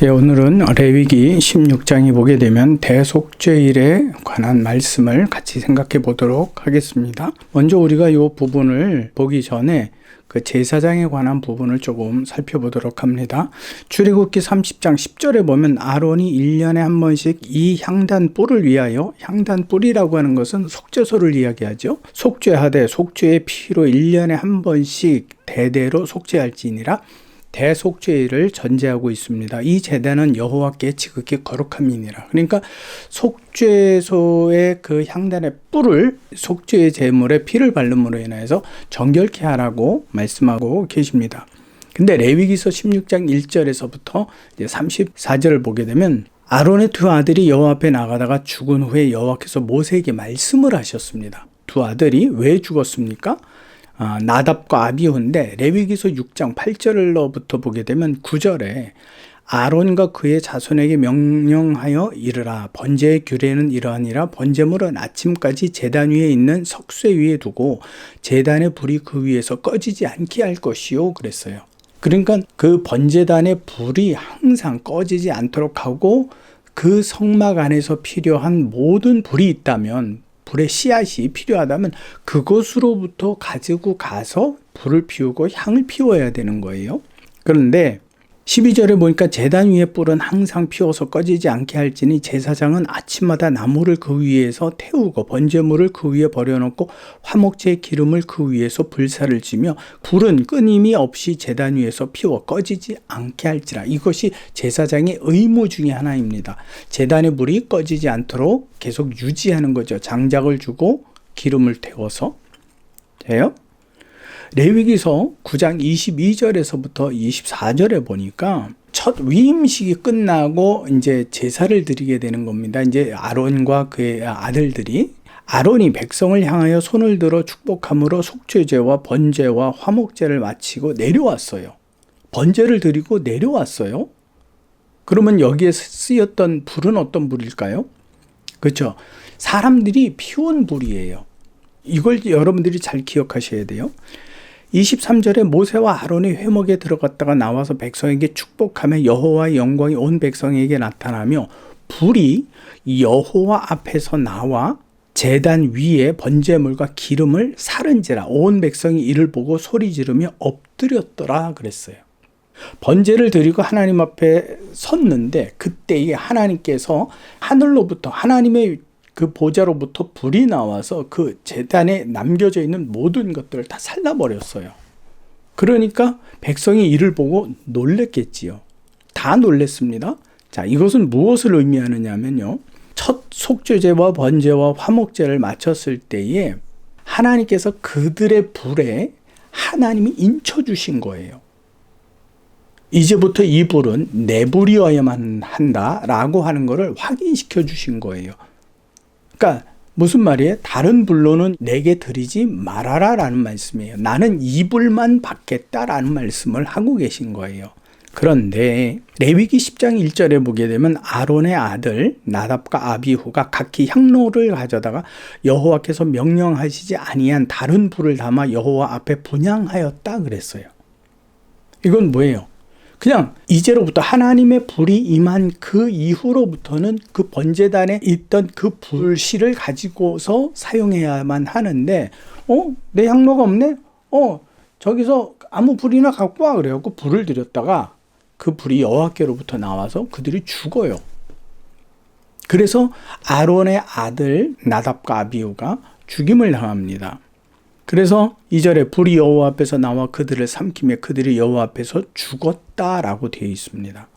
예, 오늘은 레위기 16장에 보게 되면 대속죄일에 관한 말씀을 같이 생각해 보도록 하겠습니다. 먼저 우리가 이 부분을 보기 전에 그 제사장에 관한 부분을 조금 살펴보도록 합니다. 출애굽기 30장 10절에 보면 아론이 1년에 한 번씩 이 향단 뿔을 위하여, 향단 뿔이라고 하는 것은 속죄소를 이야기하죠. 속죄하되 속죄의 피로 1년에 한 번씩 대대로 속죄할지니라. 대속죄일을 전제하고 있습니다. 이 제단은 여호와께 지극히 거룩함이니라. 그러니까 속죄소의 그 향단의 뿔을 속죄의 제물에 피를 바름으로 인해서 정결케 하라고 말씀하고 계십니다. 근데 레위기서 16장 1절에서부터 이제 34절을 보게 되면 아론의 두 아들이 여호와 앞에 나가다가 죽은 후에 여호와께서 모세에게 말씀을 하셨습니다. 두 아들이 왜 죽었습니까? 나답과 아비후인데 레위기서 6장 8절로부터 보게 되면 9절에 아론과 그의 자손에게 명령하여 이르라. 번제의 규례는 이러하니라. 번제물은 아침까지 제단 위에 있는 석쇠 위에 두고 제단의 불이 그 위에서 꺼지지 않게 할 것이요 그랬어요. 그러니까 그 번제단의 불이 항상 꺼지지 않도록 하고 그 성막 안에서 필요한 모든 불이 있다면, 불의 씨앗이 필요하다면 그곳으로부터 가지고 가서 불을 피우고 향을 피워야 되는 거예요. 그런데 12절에 보니까 제단 위의 뿔은 항상 피워서 꺼지지 않게 할지니 제사장은 아침마다 나무를 그 위에서 태우고 번제물을 그 위에 버려놓고 화목제의 기름을 그 위에서 불사를 지며 불은 끊임이 없이 제단 위에서 피워 꺼지지 않게 할지라. 이것이 제사장의 의무 중에 하나입니다. 제단의 불이 꺼지지 않도록 계속 유지하는 거죠. 장작을 주고 기름을 태워서 돼요. 레위기서 9장 22절에서부터 24절에 보니까 첫 위임식이 끝나고 이제 제사를 드리게 되는 겁니다. 이제 아론과 그의 아들들이 아론이 백성을 향하여 손을 들어 축복함으로 속죄제와 번제와 화목제를 마치고 내려왔어요. 번제를 드리고 내려왔어요. 그러면 여기에 쓰였던 불은 어떤 불일까요? 그렇죠. 사람들이 피운 불이에요. 이걸 여러분들이 잘 기억하셔야 돼요. 23절에 모세와 아론이 회막에 들어갔다가 나와서 백성에게 축복하며 여호와의 영광이 온 백성에게 나타나며 불이 여호와 앞에서 나와 제단 위에 번제물과 기름을 사른지라. 온 백성이 이를 보고 소리 지르며 엎드렸더라 그랬어요. 번제를 드리고 하나님 앞에 섰는데 그때에 하나님께서 하늘로부터 하나님의 그 보좌로부터 불이 나와서 그 제단에 남겨져 있는 모든 것들을 다 살라버렸어요. 그러니까 백성이 이를 보고 놀랬겠지요. 다 놀랬습니다. 자, 이것은 무엇을 의미하느냐면요. 첫 속죄제와 번제와 화목제를 마쳤을 때에 하나님께서 그들의 불에 하나님이 인쳐주신 거예요. 이제부터 이 불은 내 불이어야만 한다라고 하는 것을 확인시켜 주신 거예요. 그러니까 무슨 말이에요? 다른 불로는 내게 드리지 말아라 라는 말씀이에요. 나는 이 불만 받겠다라는 말씀을 하고 계신 거예요. 그런데 레위기 10장 1절에 보게 되면 아론의 아들 나답과 아비후가 각기 향로를 가져다가 여호와께서 명령하시지 아니한 다른 불을 담아 여호와 앞에 분향하였다 그랬어요. 이건 뭐예요? 그냥 이제로부터 하나님의 불이 임한 그 이후로부터는 그 번제단에 있던 그 불씨를 가지고서 사용해야만 하는데 내 향로가 없네? 저기서 아무 불이나 갖고 와 그래갖고 불을 들였다가 그 불이 여호와께로부터 나와서 그들이 죽어요. 그래서 아론의 아들 나답과 아비후가 죽임을 당합니다. 그래서 2절에 불이 여호와 앞에서 나와 그들을 삼키며 그들이 여호와 앞에서 죽었다라고 되어 있습니다.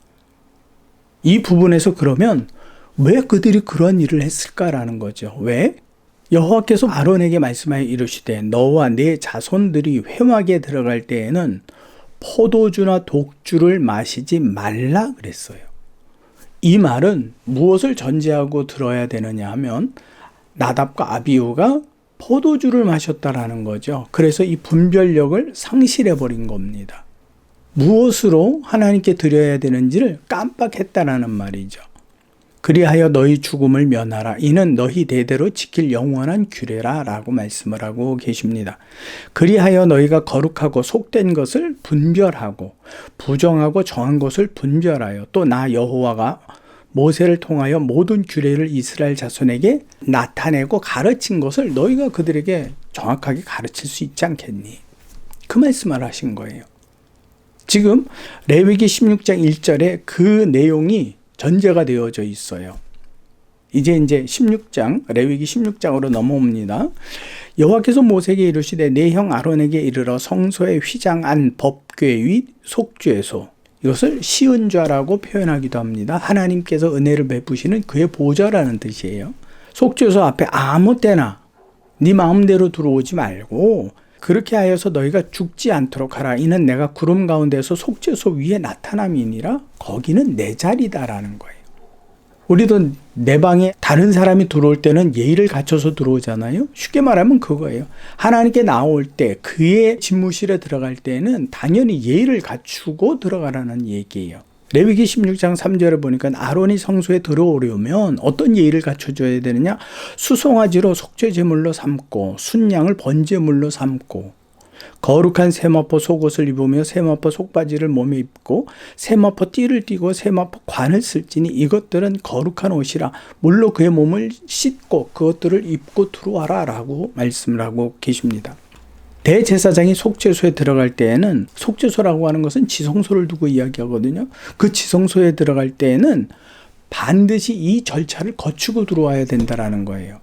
이 부분에서 그러면 왜 그들이 그런 일을 했을까라는 거죠. 왜? 여호와께서 아론에게 말씀하여 이르시되 너와 네 자손들이 회막에 들어갈 때에는 포도주나 독주를 마시지 말라 그랬어요. 이 말은 무엇을 전제하고 들어야 되느냐 하면 나답과 아비후가 포도주를 마셨다라는 거죠. 그래서 이 분별력을 상실해버린 겁니다. 무엇으로 하나님께 드려야 되는지를 깜빡했다라는 말이죠. 그리하여 너희 죽음을 면하라. 이는 너희 대대로 지킬 영원한 규례라 라고 말씀을 하고 계십니다. 그리하여 너희가 거룩하고 속된 것을 분별하고 부정하고 정한 것을 분별하여 또 나 여호와가 모세를 통하여 모든 규례를 이스라엘 자손에게 나타내고 가르친 것을 너희가 그들에게 정확하게 가르칠 수 있지 않겠니? 그 말씀을 하신 거예요. 지금 레위기 16장 1절에 그 내용이 전제가 되어져 있어요. 이제 16장, 레위기 16장으로 넘어옵니다. 여호와께서 모세에게 이르시되 내 형 아론에게 이르러 성소의 휘장 안 법궤 윗 속죄소, 이것을 시은좌라고 표현하기도 합니다. 하나님께서 은혜를 베푸시는 그의 보좌라는 뜻이에요. 속죄소 앞에 아무 때나 네 마음대로 들어오지 말고 그렇게 하여서 너희가 죽지 않도록 하라. 이는 내가 구름 가운데서 속죄소 위에 나타남이니라. 거기는 내 자리다라는 거예요. 우리도 내 방에 다른 사람이 들어올 때는 예의를 갖춰서 들어오잖아요. 쉽게 말하면 그거예요. 하나님께 나올 때 그의 집무실에 들어갈 때는 당연히 예의를 갖추고 들어가라는 얘기예요. 레위기 16장 3절에 보니까 아론이 성소에 들어오려면 어떤 예의를 갖춰줘야 되느냐? 수송아지로 속죄 제물로 삼고 순양을 번제물로 삼고 거룩한 세마포 속옷을 입으며 세마포 속바지를 몸에 입고 세마포 띠를 띠고 세마포 관을 쓸지니 이것들은 거룩한 옷이라 물로 그의 몸을 씻고 그것들을 입고 들어와라 라고 말씀을 하고 계십니다. 대제사장이 속죄소에 들어갈 때에는, 속죄소라고 하는 것은 지성소를 두고 이야기하거든요. 그 지성소에 들어갈 때에는 반드시 이 절차를 거치고 들어와야 된다라는 거예요.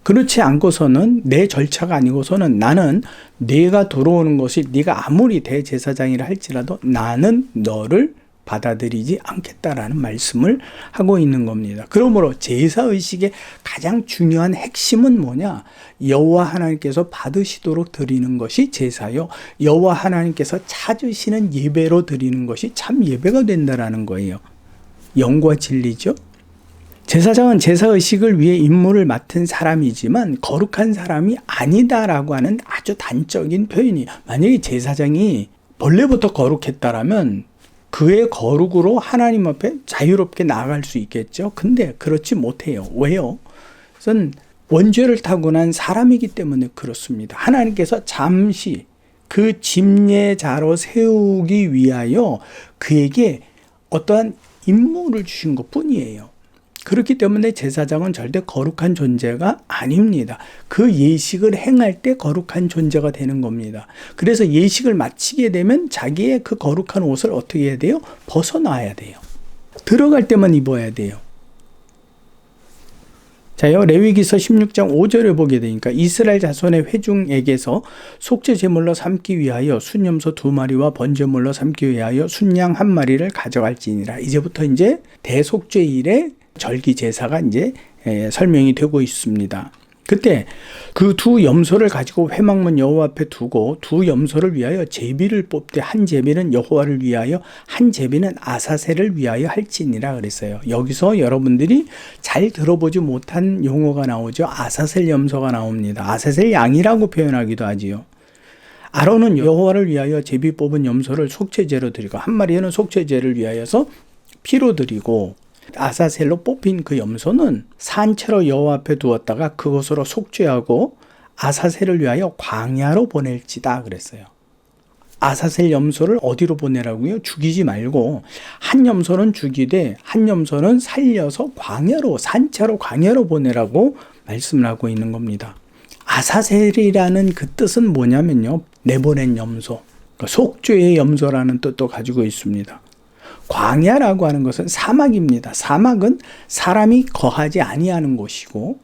그렇지 않고서는, 내 절차가 아니고서는 나는 네가 들어오는 것이 네가 아무리 대제사장이라 할지라도 나는 너를 받아들이지 않겠다라는 말씀을 하고 있는 겁니다. 그러므로 제사의식의 가장 중요한 핵심은 뭐냐? 여호와 하나님께서 받으시도록 드리는 것이 제사요, 여호와 하나님께서 찾으시는 예배로 드리는 것이 참 예배가 된다라는 거예요. 영과 진리죠. 제사장은 제사의식을 위해 임무를 맡은 사람이지만 거룩한 사람이 아니다라고 하는 아주 단적인 표현이, 만약에 제사장이 본래부터 거룩했다라면 그의 거룩으로 하나님 앞에 자유롭게 나아갈 수 있겠죠. 근데 그렇지 못해요. 왜요? 그것은 원죄를 타고난 사람이기 때문에 그렇습니다. 하나님께서 잠시 그 집례자로 세우기 위하여 그에게 어떠한 임무를 주신 것 뿐이에요. 그렇기 때문에 제사장은 절대 거룩한 존재가 아닙니다. 그 예식을 행할 때 거룩한 존재가 되는 겁니다. 그래서 예식을 마치게 되면 자기의 그 거룩한 옷을 어떻게 해야 돼요? 벗어놔야 돼요. 들어갈 때만 입어야 돼요. 자요, 레위기서 16장 5절에 보게 되니까 이스라엘 자손의 회중에게서 속죄 제물로 삼기 위하여 순염소 2마리와 번제물로 삼기 위하여 순양 1마리를 가져갈지니라. 이제부터 이제 대속죄일에 절기 제사가 이제 설명이 되고 있습니다. 그때 그 두 염소를 가지고 회막문 여호와 앞에 두고 두 염소를 위하여 제비를 뽑되 한 제비는 여호와를 위하여 한 제비는 아사셀을 위하여 할지니라 그랬어요. 여기서 여러분들이 잘 들어보지 못한 용어가 나오죠. 아사셀 염소가 나옵니다. 아사셀 양이라고 표현하기도 하지요. 아론은 여호와를 위하여 제비 뽑은 염소를 속죄제로 드리고 한 마리는 속죄제를 위하여서 피로 드리고, 아사셀로 뽑힌 그 염소는 산채로 여호와 앞에 두었다가 그것으로 속죄하고 아사셀을 위하여 광야로 보낼지다 그랬어요. 아사셀 염소를 어디로 보내라고요? 죽이지 말고 한 염소는 죽이되 한 염소는 살려서 광야로, 산채로 광야로 보내라고 말씀을 하고 있는 겁니다. 아사셀이라는 그 뜻은 뭐냐면요, 내보낸 염소, 속죄의 염소라는 뜻도 가지고 있습니다. 광야라고 하는 것은 사막입니다. 사막은 사람이 거하지 아니하는 곳이고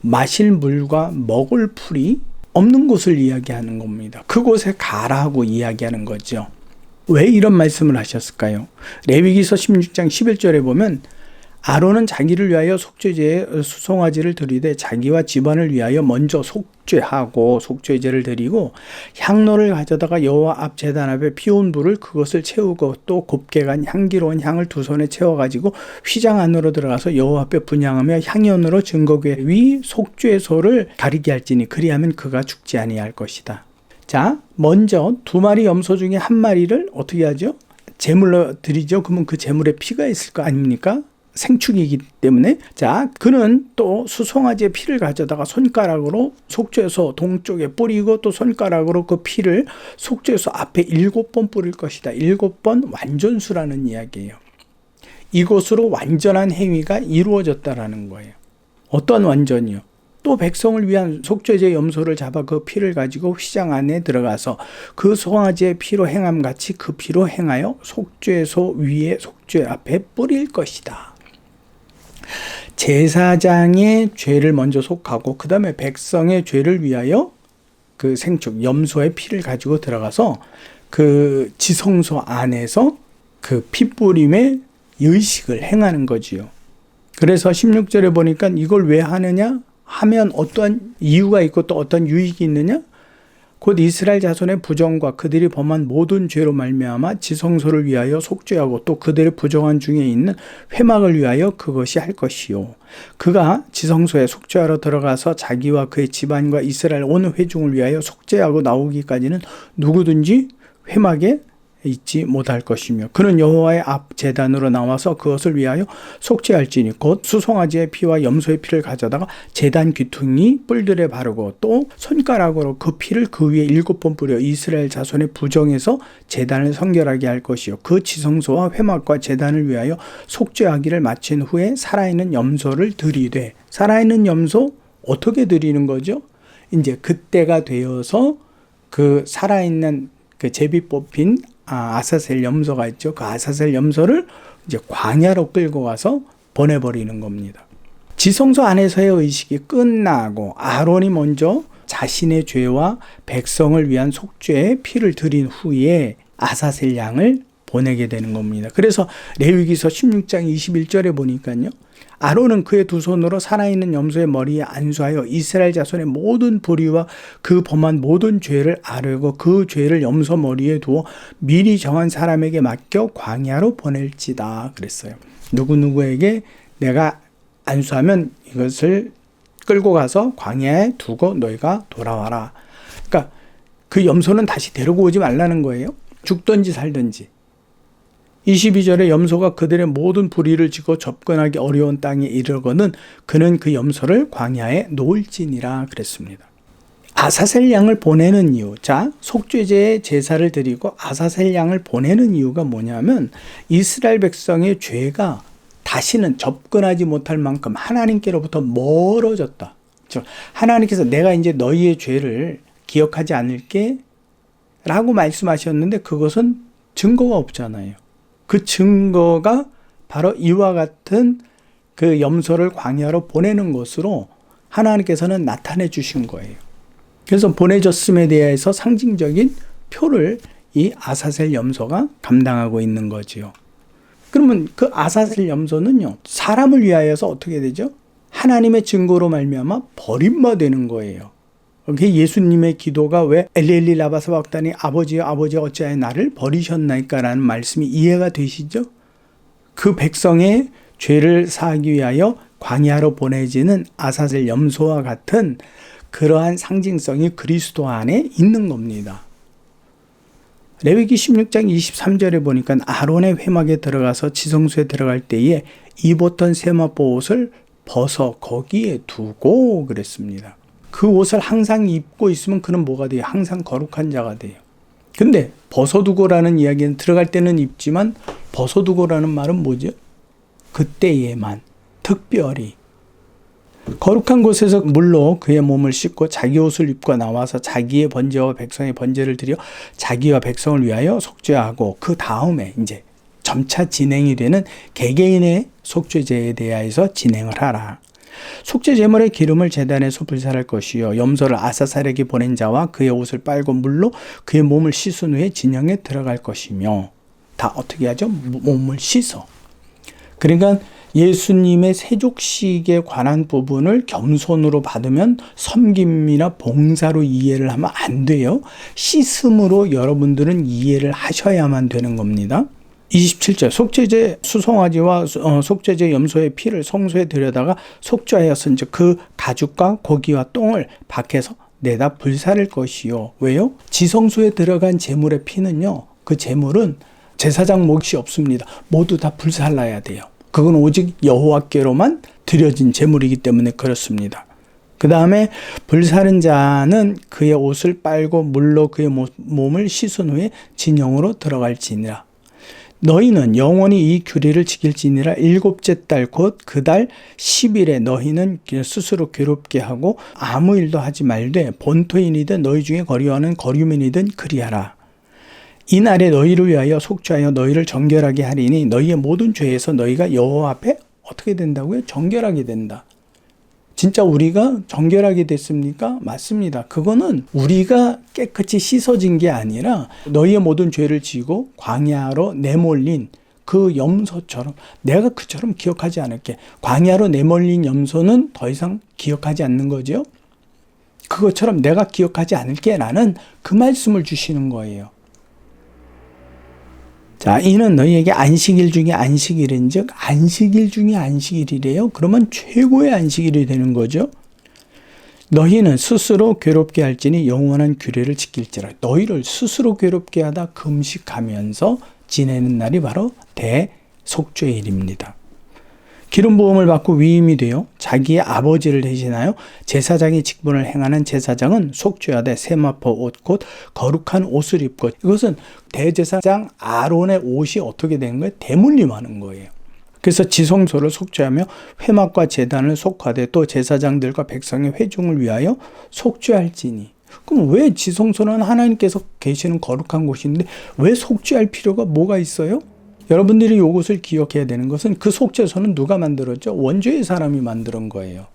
마실 물과 먹을 풀이 없는 곳을 이야기하는 겁니다. 그곳에 가라고 이야기하는 거죠. 왜 이런 말씀을 하셨을까요? 레위기서 16장 11절에 보면 아론은 자기를 위하여 속죄제에 수송아지를 드리되 자기와 집안을 위하여 먼저 속죄하고 속죄제를 드리고 향로를 가져다가 여호와 앞 제단 앞에 피운 불을 그것을 채우고 또 곱게 간 향기로운 향을 두 손에 채워가지고 휘장 안으로 들어가서 여호와 앞에 분향하며 향연으로 증거궤 위 속죄소를 가리게 할지니 그리하면 그가 죽지 아니할 것이다. 자, 먼저 2마리 염소 중에 1마리를 어떻게 하죠? 제물로 드리죠. 그러면 그 제물에 피가 있을 거 아닙니까? 생축이기 때문에 자 그는 또 수송아지의 피를 가져다가 손가락으로 속죄소 동쪽에 뿌리고 또 손가락으로 그 피를 속죄소 앞에 7번 뿌릴 것이다. 7번 완전수라는 이야기예요. 이것으로 완전한 행위가 이루어졌다라는 거예요. 어떤 완전이요? 또 백성을 위한 속죄제 염소를 잡아 그 피를 가지고 휘장 안에 들어가서 그 송아지의 피로 행함같이 그 피로 행하여 속죄소 위에 속죄 앞에 뿌릴 것이다. 제사장의 죄를 먼저 속하고 그 다음에 백성의 죄를 위하여 그 생축 염소의 피를 가지고 들어가서 그 지성소 안에서 그 피뿌림의 의식을 행하는 거지요. 그래서 16절에 보니까 이걸 왜 하느냐 하면 어떠한 이유가 있고 또 어떤 유익이 있느냐? 곧 이스라엘 자손의 부정과 그들이 범한 모든 죄로 말미암아 지성소를 위하여 속죄하고 또 그들의 부정한 중에 있는 회막을 위하여 그것이 할 것이요. 그가 지성소에 속죄하러 들어가서 자기와 그의 집안과 이스라엘 온 회중을 위하여 속죄하고 나오기까지는 누구든지 회막에 있지 못할 것이며 그는 여호와의 앞 제단으로 나와서 그것을 위하여 속죄할지니 곧 수송아지의 피와 염소의 피를 가져다가 제단 귀퉁이 뿔들에 바르고 또 손가락으로 그 피를 그 위에 7번 뿌려 이스라엘 자손의 부정에서 제단을 성결하게 할 것이요 그 지성소와 회막과 제단을 위하여 속죄하기를 마친 후에 살아있는 염소를 드리되 살아있는 염소 어떻게 드리는 거죠? 이제 그때가 되어서 그 살아있는 그 제비 뽑힌 아사셀 염소가 있죠. 그 아사셀 염소를 이제 광야로 끌고 가서 보내버리는 겁니다. 지성소 안에서의 의식이 끝나고 아론이 먼저 자신의 죄와 백성을 위한 속죄의 피를 드린 후에 아사셀 양을 보내게 되는 겁니다. 그래서 레위기서 16장 21절에 보니까요. 아론은 그의 두 손으로 살아있는 염소의 머리에 안수하여 이스라엘 자손의 모든 불의와 그 범한 모든 죄를 아뢰고 그 죄를 염소 머리에 두어 미리 정한 사람에게 맡겨 광야로 보낼지다 그랬어요. 누구누구에게 내가 안수하면 이것을 끌고 가서 광야에 두고 너희가 돌아와라. 그러니까 그 염소는 다시 데리고 오지 말라는 거예요. 죽든지 살든지. 22절에 염소가 그들의 모든 불의를 지고 접근하기 어려운 땅에 이르거든 그는 그 염소를 광야에 놓을지니라 그랬습니다. 아사셀 양을 보내는 이유. 자, 속죄제의 제사를 드리고 아사셀 양을 보내는 이유가 뭐냐면 이스라엘 백성의 죄가 다시는 접근하지 못할 만큼 하나님께로부터 멀어졌다. 즉 하나님께서 내가 이제 너희의 죄를 기억하지 않을게 라고 말씀하셨는데 그것은 증거가 없잖아요. 그 증거가 바로 이와 같은 그 염소를 광야로 보내는 것으로 하나님께서는 나타내 주신 거예요. 그래서 보내줬음에 대해서 상징적인 표를 이 아사셀 염소가 감당하고 있는 거지요. 그러면 그 아사셀 염소는요, 사람을 위하여서 어떻게 되죠? 하나님의 증거로 말미암아 버림받는 거예요. 예수님의 기도가 왜 엘리엘리 라마 사박다니 아버지여 아버지여 어찌하여 나를 버리셨나이까 라는 말씀이 이해가 되시죠? 그 백성의 죄를 사하기 위하여 광야로 보내지는 아사셀 염소와 같은 그러한 상징성이 그리스도 안에 있는 겁니다. 레위기 16장 23절에 보니까 아론의 회막에 들어가서 지성소에 들어갈 때에 입었던 세마포 옷을 벗어 거기에 두고 그랬습니다. 그 옷을 항상 입고 있으면 그는 뭐가 돼요? 항상 거룩한 자가 돼요. 근데 벗어두고라는 이야기는 들어갈 때는 입지만 벗어두고라는 말은 뭐죠? 그때에만 특별히 거룩한 곳에서 물로 그의 몸을 씻고 자기 옷을 입고 나와서 자기의 번제와 백성의 번제를 드려 자기와 백성을 위하여 속죄하고 그 다음에 이제 점차 진행이 되는 개개인의 속죄제에 대하여서 진행을 하라. 속죄 제물의 기름을 제단에서 불살할 것이요 염소를 아사셀에게 보낸 자와 그의 옷을 빨고 물로 그의 몸을 씻은 후에 진영에 들어갈 것이며 다 어떻게 하죠? 몸을 씻어. 그러니까 예수님의 세족식에 관한 부분을 겸손으로 받으면 섬김이나 봉사로 이해를 하면 안 돼요. 씻음으로 여러분들은 이해를 하셔야만 되는 겁니다. 27절 속죄제 수송아지와 속죄제 염소의 피를 성소에 들여다가 속죄하였은즉 그 가죽과 고기와 똥을 밖에서 내다 불사를 것이요. 왜요? 지성소에 들어간 제물의 피는요. 그 제물은 제사장 몫이 없습니다. 모두 다 불살라야 돼요. 그건 오직 여호와께로만 드려진 제물이기 때문에 그렇습니다. 그 다음에 불사른 자는 그의 옷을 빨고 물로 그의 몸을 씻은 후에 진영으로 들어갈지니라. 너희는 영원히 이 규례를 지킬지니라. 일곱째 달 곧 그 달 10일에 너희는 스스로 괴롭게 하고 아무 일도 하지 말되 본토인이든 너희 중에 거류하는 거류민이든 그리하라. 이 날에 너희를 위하여 속죄하여 너희를 정결하게 하리니 너희의 모든 죄에서 너희가 여호와 앞에 어떻게 된다고요? 정결하게 된다. 진짜 우리가 정결하게 됐습니까? 맞습니다. 그거는 우리가 깨끗이 씻어진 게 아니라 너희의 모든 죄를 지고 광야로 내몰린 그 염소처럼 내가 그처럼 기억하지 않을게. 광야로 내몰린 염소는 더 이상 기억하지 않는 거죠. 그것처럼 내가 기억하지 않을게 라는 그 말씀을 주시는 거예요. 자, 이는 너희에게 안식일 중에 안식일인즉 안식일 중에 안식일이래요. 그러면 최고의 안식일이 되는 거죠. 너희는 스스로 괴롭게 할지니 영원한 규례를 지킬지라. 너희를 스스로 괴롭게 하다 금식하면서 지내는 날이 바로 대속죄일입니다. 기름 부음을 받고 위임이 되어 자기의 아버지를 대신하여 제사장의 직분을 행하는 제사장은 속죄하되 세마포 옷 곧 거룩한 옷을 입고, 이것은 대제사장 아론의 옷이 어떻게 되는 거예요? 대물림하는 거예요. 그래서 지성소를 속죄하며 회막과 제단을 속하되 또 제사장들과 백성의 회중을 위하여 속죄할지니. 그럼 왜 지성소는 하나님께서 계시는 거룩한 곳인데 왜 속죄할 필요가 뭐가 있어요? 여러분들이 이것을 기억해야 되는 것은 그 속죄소는 누가 만들었죠? 원죄의 사람이 만든 거예요.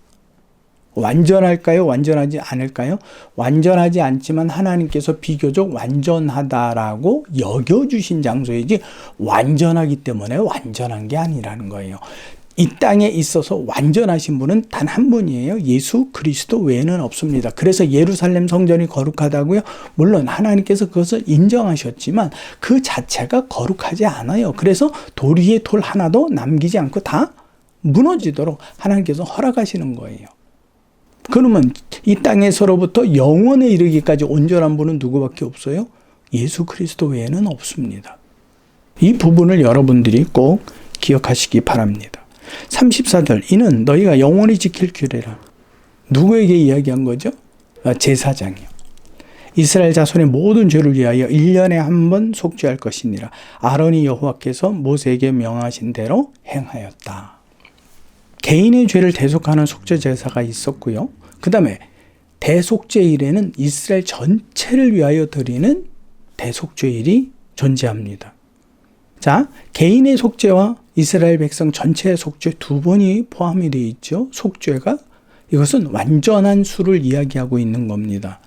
완전할까요? 완전하지 않을까요? 완전하지 않지만 하나님께서 비교적 완전하다라고 여겨주신 장소이지 완전하기 때문에 완전한 게 아니라는 거예요. 이 땅에 있어서 완전하신 분은 단 한 분이에요. 예수 그리스도 외에는 없습니다. 그래서 예루살렘 성전이 거룩하다고요? 물론 하나님께서 그것을 인정하셨지만 그 자체가 거룩하지 않아요. 그래서 돌 위에 돌 하나도 남기지 않고 다 무너지도록 하나님께서 허락하시는 거예요. 그러면 이 땅에서로부터 영원에 이르기까지 온전한 분은 누구밖에 없어요? 예수 그리스도 외에는 없습니다. 이 부분을 여러분들이 꼭 기억하시기 바랍니다. 34절 이는 너희가 영원히 지킬 규례라. 누구에게 이야기한 거죠? 제사장이요. 이스라엘 자손의 모든 죄를 위하여 1년에 한 번 속죄할 것이니라. 아론이 여호와께서 모세에게 명하신 대로 행하였다. 개인의 죄를 대속하는 속죄 제사가 있었고요. 그 다음에 대속죄일에는 이스라엘 전체를 위하여 드리는 대속죄일이 존재합니다. 자, 개인의 속죄와 이스라엘 백성 전체의 속죄 두 번이 포함이 되어 있죠. 속죄가 이것은 완전한 수를 이야기하고 있는 겁니다.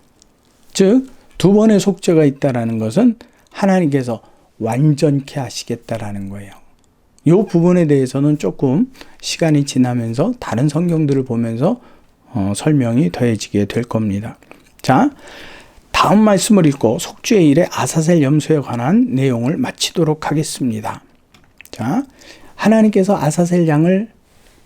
즉, 두 번의 속죄가 있다는 것은 하나님께서 완전케 하시겠다라는 거예요. 이 부분에 대해서는 조금 시간이 지나면서 다른 성경들을 보면서 설명이 더해지게 될 겁니다. 자, 다음 말씀을 읽고 속죄일의 아사셀 염소에 관한 내용을 마치도록 하겠습니다. 자, 하나님께서 아사셀 양을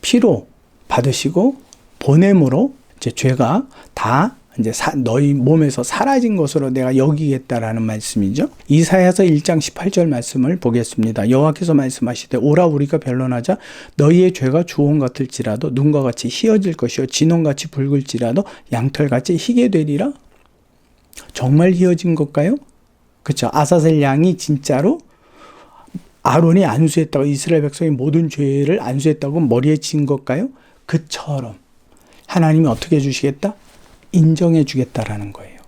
피로 받으시고 보냄으로 이제 죄가 다 이제 너희 몸에서 사라진 것으로 내가 여기겠다라는 말씀이죠. 이사야서 1장 18절 말씀을 보겠습니다. 여호와께서 말씀하시되 오라 우리가 변론하자. 너희의 죄가 주홍 같을지라도 눈과 같이 희어질 것이요 진홍같이 붉을지라도 양털같이 희게 되리라. 정말 희어진 것일까요? 그렇죠. 아사셀 양이 진짜로 아론이 안수했다고 이스라엘 백성의 모든 죄를 안수했다고 머리에 진 것일까요? 그처럼 하나님이 어떻게 해주시겠다? 인정해 주겠다라는 거예요.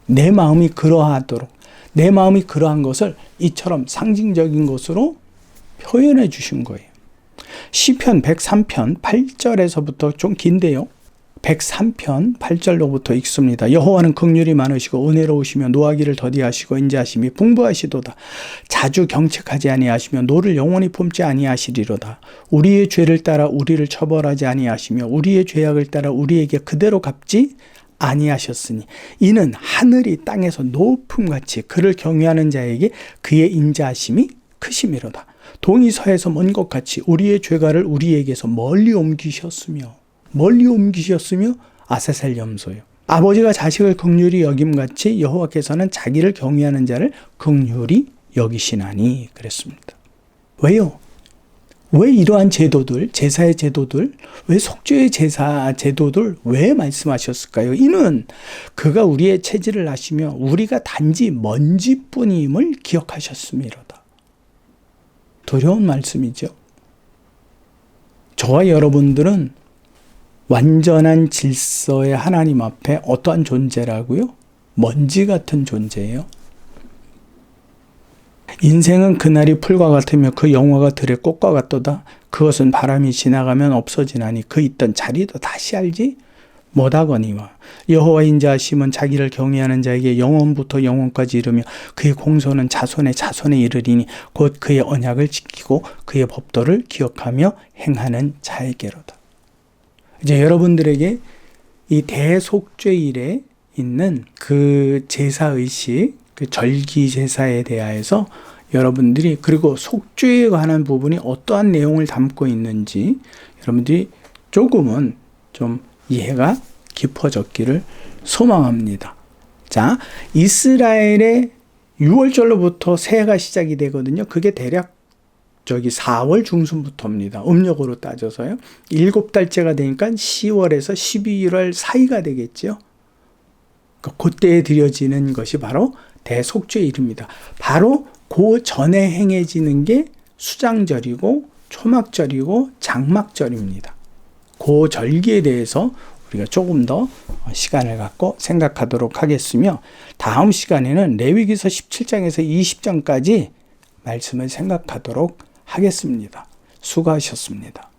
내 마음이 그러하도록 내 마음이 그러한 것을 이처럼 상징적인 것으로 표현해 주신 거예요. 시편 103편 8절에서부터 좀 긴데요. 103편 8절로부터 읽습니다. 여호와는 긍휼이 많으시고 은혜로우시며 노하기를 더디하시고 인자하심이 풍부하시도다. 자주 경책하지 아니하시며 노를 영원히 품지 아니하시리로다. 우리의 죄를 따라 우리를 처벌하지 아니하시며 우리의 죄악을 따라 우리에게 그대로 갚지 아니하셨으니 이는 하늘이 땅에서 높음같이 그를 경외하는 자에게 그의 인자하심이 크심이로다. 동이 서에서 먼 것 같이 우리의 죄가를 우리에게서 멀리 옮기셨으며 아사셀 염소요. 아버지가 자식을 긍휼히 여김같이 여호와께서는 자기를 경외하는 자를 긍휼히 여기시나니 그랬습니다. 왜요? 왜 이러한 제도들, 제사의 제도들, 왜 속죄의 제사 제도들 왜 말씀하셨을까요? 이는 그가 우리의 체질을 아시며 우리가 단지 먼지뿐임을 기억하셨음이로다. 두려운 말씀이죠. 저와 여러분들은 완전한 질서의 하나님 앞에 어떠한 존재라고요? 먼지 같은 존재예요. 인생은 그날이 풀과 같으며 그 영화가 들의 꽃과 같도다. 그것은 바람이 지나가면 없어지나니 그 있던 자리도 다시 알지 못하거니와. 여호와 인자하심은 자기를 경외하는 자에게 영원부터 영원까지 이르며 그의 공소는 자손의 자손에 이르리니 곧 그의 언약을 지키고 그의 법도를 기억하며 행하는 자에게로다. 이제 여러분들에게 이 대속죄일에 있는 그 제사의식, 그 절기 제사에 대하여서 여러분들이, 그리고 속죄에 관한 부분이 어떠한 내용을 담고 있는지 여러분들이 조금은 좀 이해가 깊어졌기를 소망합니다. 자, 이스라엘의 6월절로부터 새해가 시작이 되거든요. 그게 대략 4월 중순부터입니다. 음력으로 따져서요. 7달째가 되니까 10월에서 12월 사이가 되겠죠. 그때에 드려지는 것이 바로 대속죄일입니다. 바로 그 전에 행해지는 게 수장절이고 초막절이고 장막절입니다. 그 절기에 대해서 우리가 조금 더 시간을 갖고 생각하도록 하겠으며, 다음 시간에는 레위기서 17장에서 20장까지 말씀을 생각하도록 하겠습니다. 수고하셨습니다.